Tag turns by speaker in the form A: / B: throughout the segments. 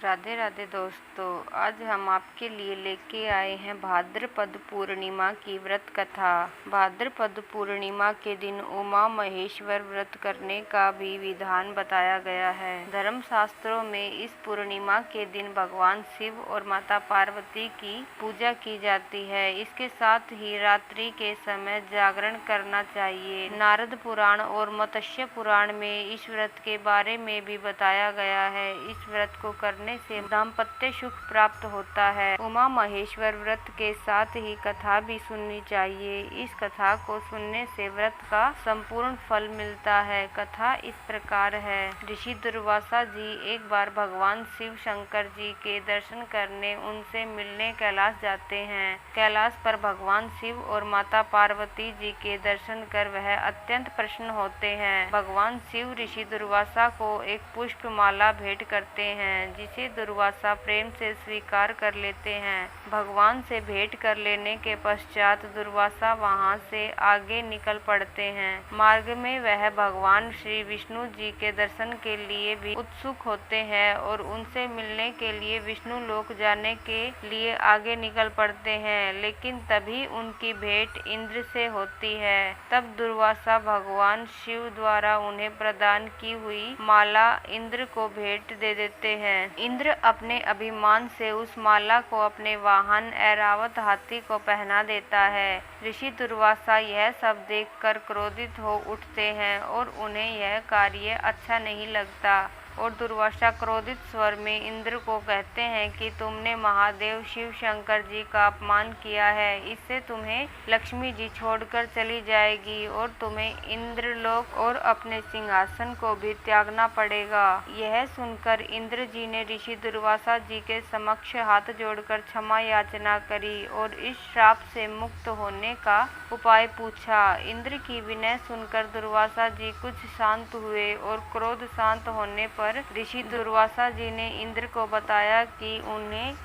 A: राधे राधे दोस्तों, आज हम आपके लिए लेके आए हैं भाद्रपद पूर्णिमा की व्रत कथा। भाद्रपद पूर्णिमा के दिन उमा महेश्वर व्रत करने का भी विधान बताया गया है। धर्म शास्त्रों में इस पूर्णिमा के दिन भगवान शिव और माता पार्वती की पूजा की जाती है। इसके साथ ही रात्रि के समय जागरण करना चाहिए। नारद पुराण और मत्स्य पुराण में इस व्रत के बारे में भी बताया गया है। इस व्रत को करने से दाम्पत्य सुख प्राप्त होता है। उमा महेश्वर व्रत के साथ ही कथा भी सुननी चाहिए। इस कथा को सुनने से व्रत का संपूर्ण फल मिलता है। कथा इस प्रकार है। ऋषि दुर्वासा जी एक बार भगवान शिव शंकर जी के दर्शन करने उनसे मिलने कैलाश जाते हैं। कैलाश पर भगवान शिव और माता पार्वती जी के दर्शन कर वह अत्यंत प्रसन्न होते हैं। भगवान शिव ऋषि दुर्वासा को एक पुष्प माला भेंट करते हैं, जिसे दुर्वासा प्रेम से स्वीकार कर लेते हैं। भगवान से भेंट कर लेने के पश्चात दुर्वासा वहां से आगे निकल पड़ते हैं। मार्ग में वह भगवान श्री विष्णु जी के दर्शन के लिए भी उत्सुक होते हैं और उनसे मिलने के लिए विष्णु लोक जाने के लिए आगे निकल पड़ते हैं, लेकिन तभी उनकी भेंट इंद्र से होती है। तब दुर्वासा भगवान शिव द्वारा उन्हें प्रदान की हुई माला इंद्र को भेंट दे देते हैं। इंद्र अपने अभिमान से उस माला को अपने वाहन ऐरावत हाथी को पहना देता है। ऋषि दुर्वासा यह सब देखकर क्रोधित हो उठते हैं और उन्हें यह कार्य अच्छा नहीं लगता और दुर्वासा क्रोधित स्वर में इंद्र को कहते हैं कि तुमने महादेव शिव शंकर जी का अपमान किया है। इससे तुम्हें लक्ष्मी जी छोड़कर चली जाएगी और तुम्हें इंद्रलोक और अपने सिंहासन को भी त्यागना पड़ेगा। यह सुनकर इंद्र जी ने ऋषि दुर्वासा जी के समक्ष हाथ जोड़कर क्षमा याचना करी और इस श्राप से मुक्त होने का उपाय पूछा। इंद्र की विनय सुनकर दुर्वासा जी कुछ शांत हुए और क्रोध शांत होने पर ऋषि दुर्वासा जी ने इंद्र को बताया कि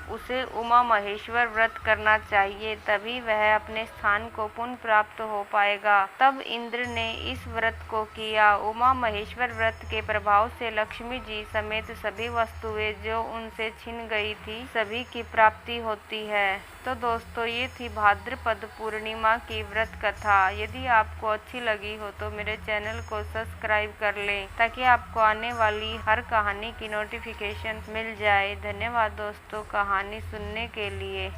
A: उसे उमा महेश्वर व्रत करना चाहिए, तभी वह अपने स्थान को पुनः प्राप्त हो पाएगा। तब इंद्र ने इस व्रत को किया। उमा महेश्वर व्रत के प्रभाव से लक्ष्मी जी समेत सभी वस्तुएं जो उनसे छिन गई थी सभी की प्राप्ति होती है। तो दोस्तों, ये थी भाद्रपद पूर्णिमा की व्रत कथा। यदि आपको अच्छी लगी हो तो मेरे चैनल को सब्सक्राइब कर लें, ताकि आपको आने वाली हर कहानी की नोटिफिकेशन मिल जाए। धन्यवाद दोस्तों कहानी सुनने के लिए।